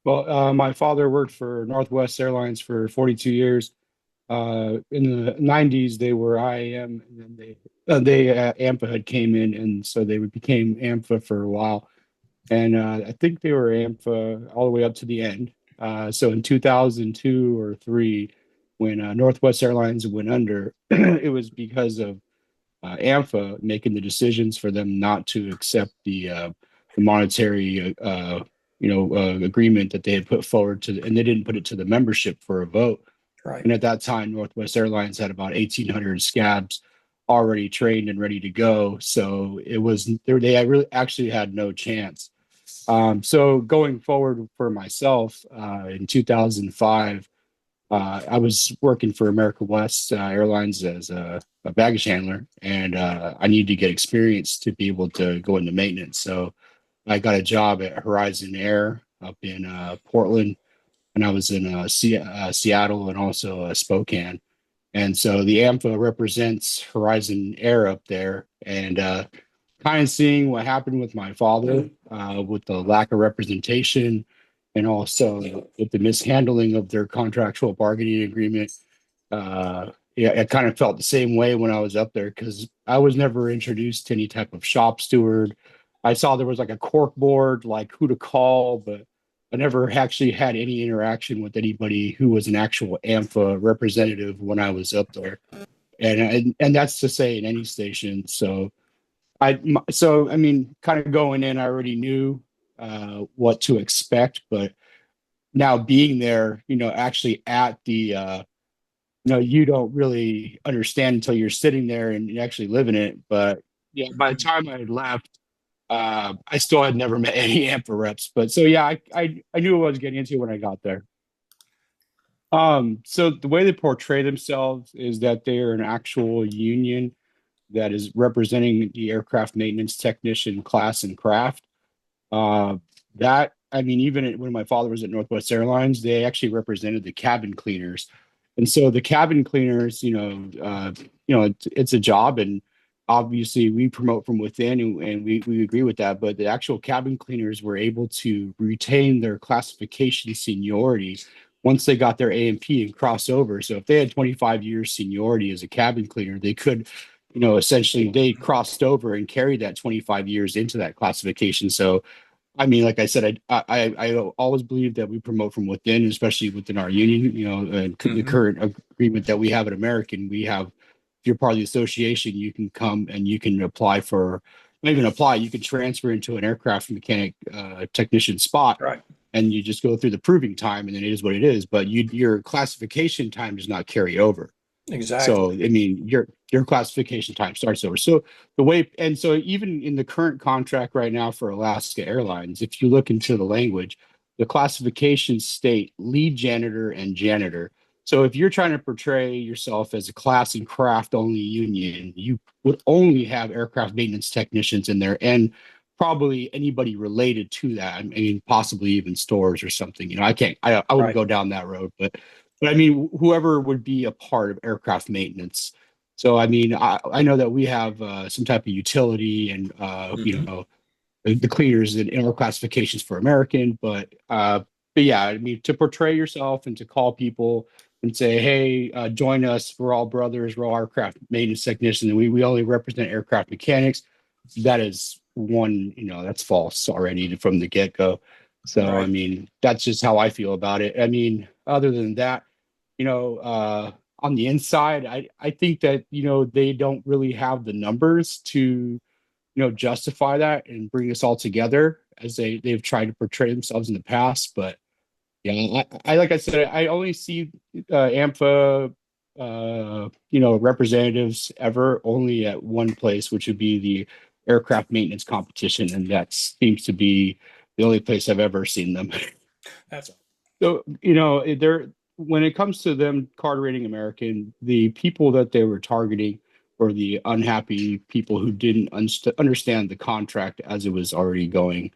Well, my father worked for Northwest Airlines for 42 years. In the 90s, they were IAM, and then they AMFA had came in, and so they became AMFA for a while. And I think they were AMFA all the way up to the end. So in 2002 or three, when Northwest Airlines went under, it was because of AMFA making the decisions for them not to accept the monetary agreement that they had put forward and they didn't put it to the membership for a vote. Right. And at that time, Northwest Airlines had about 1,800 scabs already trained and ready to go. So it was they really actually had no chance. So going forward for myself, in 2005, I was working for America West Airlines as a baggage handler, and I needed to get experience to be able to go into maintenance. So I got a job at Horizon Air up in Portland, and I was in Seattle and also Spokane. And so the AMFA represents Horizon Air up there, and kind of seeing what happened with my father with the lack of representation and also with the mishandling of their contractual bargaining agreement. Yeah, I kind of felt the same way when I was up there because I was never introduced to any type of shop steward. I saw there was like a cork board, like who to call, but I never actually had any interaction with anybody who was an actual AMFA representative when I was up there. And that's to say in any station. So I mean, kind of going in, I already knew what to expect, but now being there, actually at the you don't really understand until you're sitting there and you actually live in it. But yeah, by the time I left, I still had never met any AMPA reps. But so yeah, I knew what I was getting into when I got there. So the way they portray themselves is that they are an actual union that is representing the aircraft maintenance technician class and craft. Uh, that I mean, even when my father was at Northwest Airlines, they actually represented the cabin cleaners, and so the cabin cleaners, it's a job, and obviously we promote from within, and we agree with that. But the actual cabin cleaners were able to retain their classification seniority once they got their AMP and cross over. So if they had 25 years seniority as a cabin cleaner, they could, essentially they crossed over and carried that 25 years into that classification. So I mean, like I said, I always believe that we promote from within, especially within our union. And the Hmm. current agreement that we have at American, we have. If you're part of the association, you can come and you can apply for, not even apply, you can transfer into an aircraft mechanic technician spot, Right. and you just go through the proving time, and then it is what it is. But your classification time does not carry over. So Exactly. I mean, your classification time starts over. So the way, and so even in the current contract right now for Alaska Airlines, if you look into the language, the classifications state lead janitor and janitor. So if you're trying to portray yourself as a class and craft only union, you would only have aircraft maintenance technicians in there and probably anybody related to that. I mean, possibly even stores or something. I wouldn't Right. go down that road, but I mean, whoever would be a part of aircraft maintenance. So, I mean, I know that we have some type of utility and, Hmm. the cleaners and our classifications for American, but yeah, I mean, to portray yourself and to call people and say, hey, join us. We're all brothers. We're all aircraft maintenance technicians. And we only represent aircraft mechanics. That is one, that's false already from the get go. So, I Right. mean, that's just how I feel about it. I mean, other than that, on the inside, I think that, they don't really have the numbers to, justify that and bring us all together as they've tried to portray themselves in the past. But yeah, I like I said, I only see AMFA, representatives ever only at one place, which would be the aircraft maintenance competition, and that seems to be the only place I've ever seen them. That's So, they're when it comes to them card rating American, the people that they were targeting were the unhappy people who didn't understand the contract as it was already going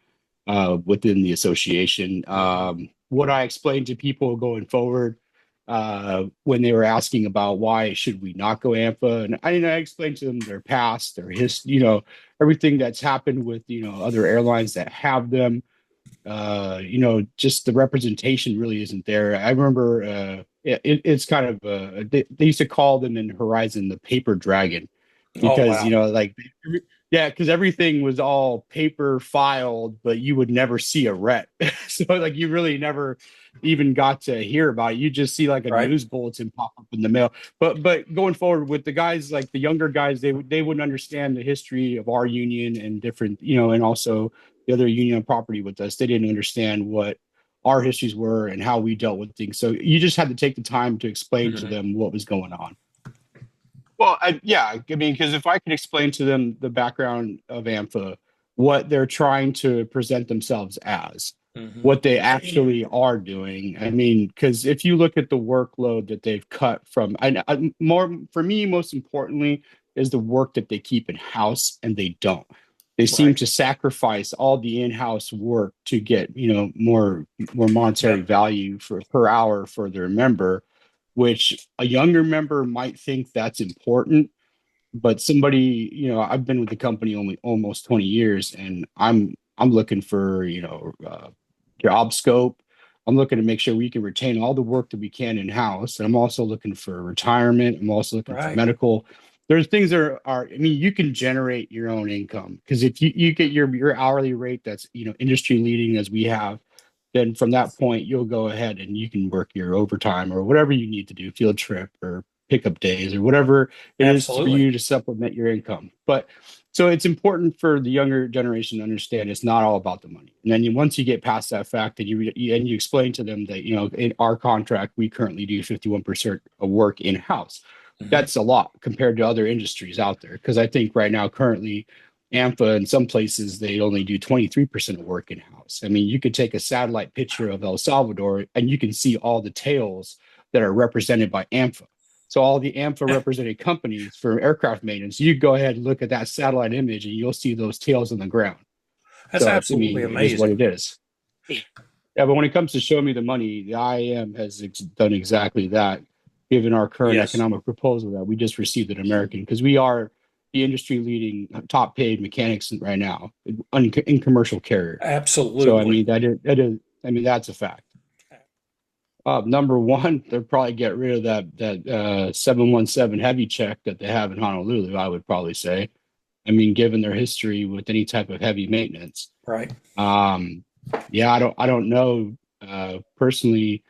within the association. hmm. What I explained to people going forward when they were asking about why should we not go AMFA, and I explained to them their past, their history, everything that's happened with other airlines that have them just the representation really isn't there. I remember it's kind of they used to call them in Horizon the paper dragon Oh, because wow. like yeah, because everything was all paper filed, but you would never see a rep. So like you really never even got to hear about it. You just see like a Right. news bulletin pop up in the mail. But going forward with the guys, like the younger guys, they wouldn't understand the history of our union and different, and also the other union property with us. They didn't understand what our histories were and how we dealt with things. So you just had to take the time to explain to Mhm. them what was going on. Well, yeah, I mean, because if I could explain to them the background of AMFA, what they're trying to present themselves as, Mhm. what they actually are doing. I mean, because if you look at the workload that they've cut from, more for me, most importantly, is the work that they keep in house and they don't. They seem Right. to sacrifice all the in-house work to get, more monetary Yep. value for per hour for their member, which a younger member might think that's important, but somebody, I've been with the company only almost 20 years, and I'm looking for, job scope. I'm looking to make sure we can retain all the work that we can in house. And I'm also looking for retirement. I'm also looking for Right. medical. There's things that I mean, you can generate your own income because if you get your hourly rate that's, industry leading as we have, then from that point, you'll go ahead and you can work your overtime or whatever you need to do, field trip or pickup days or whatever it is for Absolutely. you to supplement your income. But so it's important for the younger generation to understand it's not all about the money. And then once you get past that fact and you explain to them that, in our contract, we currently do 51% of work in house. Mhm. That's a lot compared to other industries out there. Because I think right now, currently, AMFA in some places they only do 23% of work in house. I mean, you could take a satellite picture of El Salvador and you can see all the tails that are represented by AMFA. So all the AMFA represented companies for aircraft maintenance, you go ahead and look at that satellite image and you'll see those tails on the ground. That's So I absolutely mean, it is what amazing. it is. Yeah, but when it comes to show me the money, the IAM has done exactly that, given our current Yes. economic proposal that we just received an American, because we are the industry leading top paid mechanics right now in commercial carrier. So I Absolutely. mean I mean that's a fact. Number one, they'll probably get rid of that 717 heavy check that they have in Honolulu. I would probably say. I mean, given their history with any type of heavy maintenance. Right. Um, yeah, I don't know personally.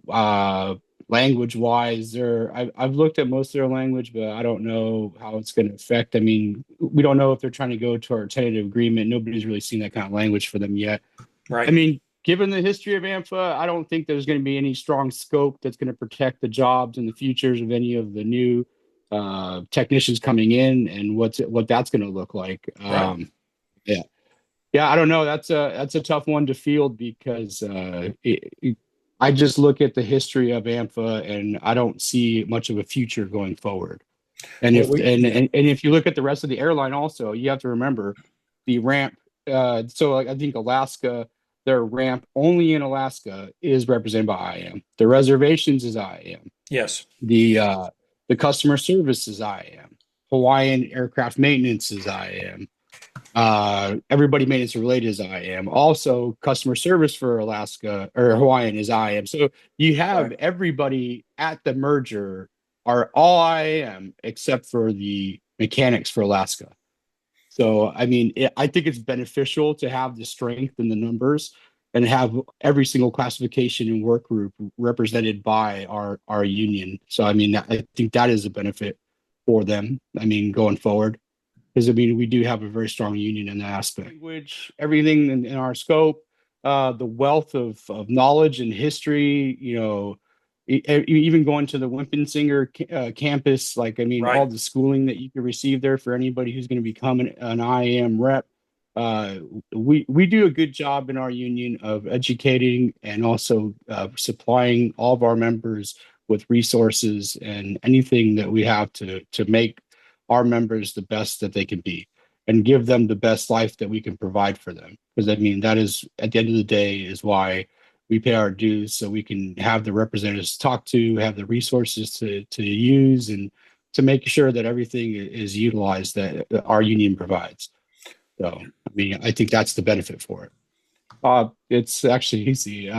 Uh, Language wise, I've looked at most of their language, but I don't know how it's going to affect. I mean, we don't know if they're trying to go to our tentative agreement. Nobody's really seen that kind of language for them yet. I Right. mean, given the history of AMFA, I don't think there's going to be any strong scope that's going to protect the jobs and the futures of any of the new technicians coming in and what that's going to look like. Right. Yeah, yeah, I don't know. That's a tough one to field because I just look at the history of AMFA and I don't see much of a future going forward. And Well, if we and, yeah. and and if you look at the rest of the airline, also you have to remember the ramp. So like, I think Alaska, their ramp only in Alaska is represented by IAM. The reservations is IAM. Yes. The customer service is IAM. Hawaiian aircraft maintenance is IAM. Everybody maintenance related is IAM. Also, customer service for Alaska or Hawaiian is IAM. So you have Right. everybody at the merger are all IAM except for the mechanics for Alaska. So, I mean, I think it's beneficial to have the strength in the numbers and have every single classification and work group represented by our union. So, I mean, I think that is a benefit for them. I mean, going forward, because I mean, we do have a very strong union in that aspect. Language, everything in our scope, the wealth of knowledge and history, even going to the Wimpinsinger campus, like I mean, all Right. the schooling that you can receive there for anybody who's going to become an IAM rep. Uh, we do a good job in our union of educating and also supplying all of our members with resources and anything that we have to make our members the best that they can be and give them the best life that we can provide for them. Because I mean, that is at the end of the day is why we pay our dues so we can have the representatives to talk to, have the resources to use, and to make sure that everything is utilized that our union provides. So, I mean, I think that's the benefit for it. It's actually easy.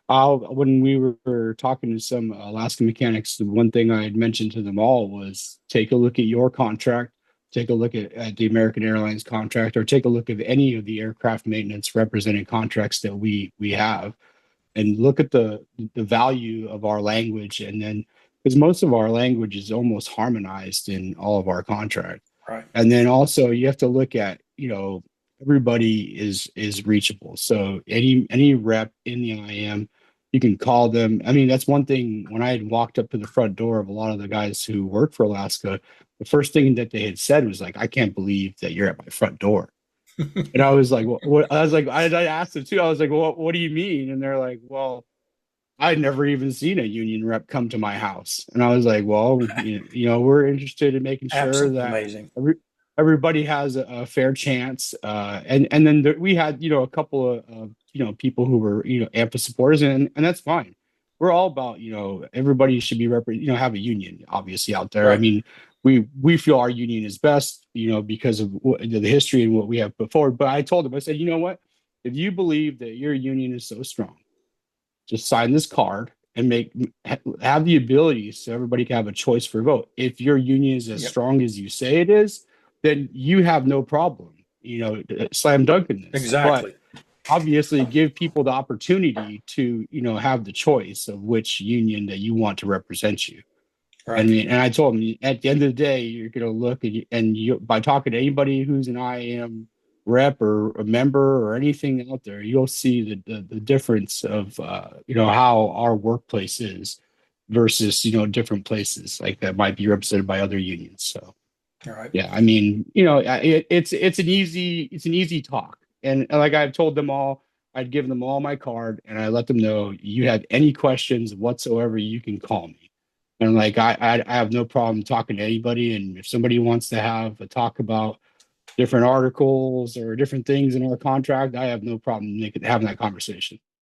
When we were talking to some Alaska mechanics, the one thing I had mentioned to them all was take a look at your contract, take a look at the American Airlines contract, or take a look at any of the aircraft maintenance represented contracts that we have, and look at the value of our language, and then because most of our language is almost harmonized in all of our contracts. Right. And then also you have to look at, everybody is reachable. So any rep in the IM, you can call them. I mean, that's one thing. When I had walked up to the front door of a lot of the guys who work for Alaska, the first thing that they had said was like, I can't believe that you're at my front door. And I was like, what? I was like, I asked them too. I was like, well, what do you mean? And they're like, well, I'd never even seen a union rep come to my house. And I was like, well, we're interested in making sure Absolutely that amazing. everybody has a fair chance. And then we had, a couple of people who were, AMFA supporters, and that's fine. We're all about, everybody should be have a union, obviously, out there. I Right. mean, we feel our union is best, because of the history and what we have put forward. But I told them, I said, you know what? If you believe that your union is so strong, just sign this card and have the ability so everybody can have a choice for vote. If your union is as Yep. strong as you say it is, then you have no problem, slam dunking this. But Exactly. obviously give people the opportunity to, have the choice of which union that you want to represent you. Right. And I told him at the end of the day, you're going to look and by talking to anybody who's an IAM rep or a member or anything out there, you'll see the difference of, how our workplace is versus, different places like that might be represented by other unions. So, All right. yeah, I mean, it's an easy talk. And like I've told them all, I'd give them all my card and I let them know you have any questions whatsoever, you can call me. And like I have no problem talking to anybody. And if somebody wants to have a talk about different articles or different things in our contract, I have no problem having that conversation.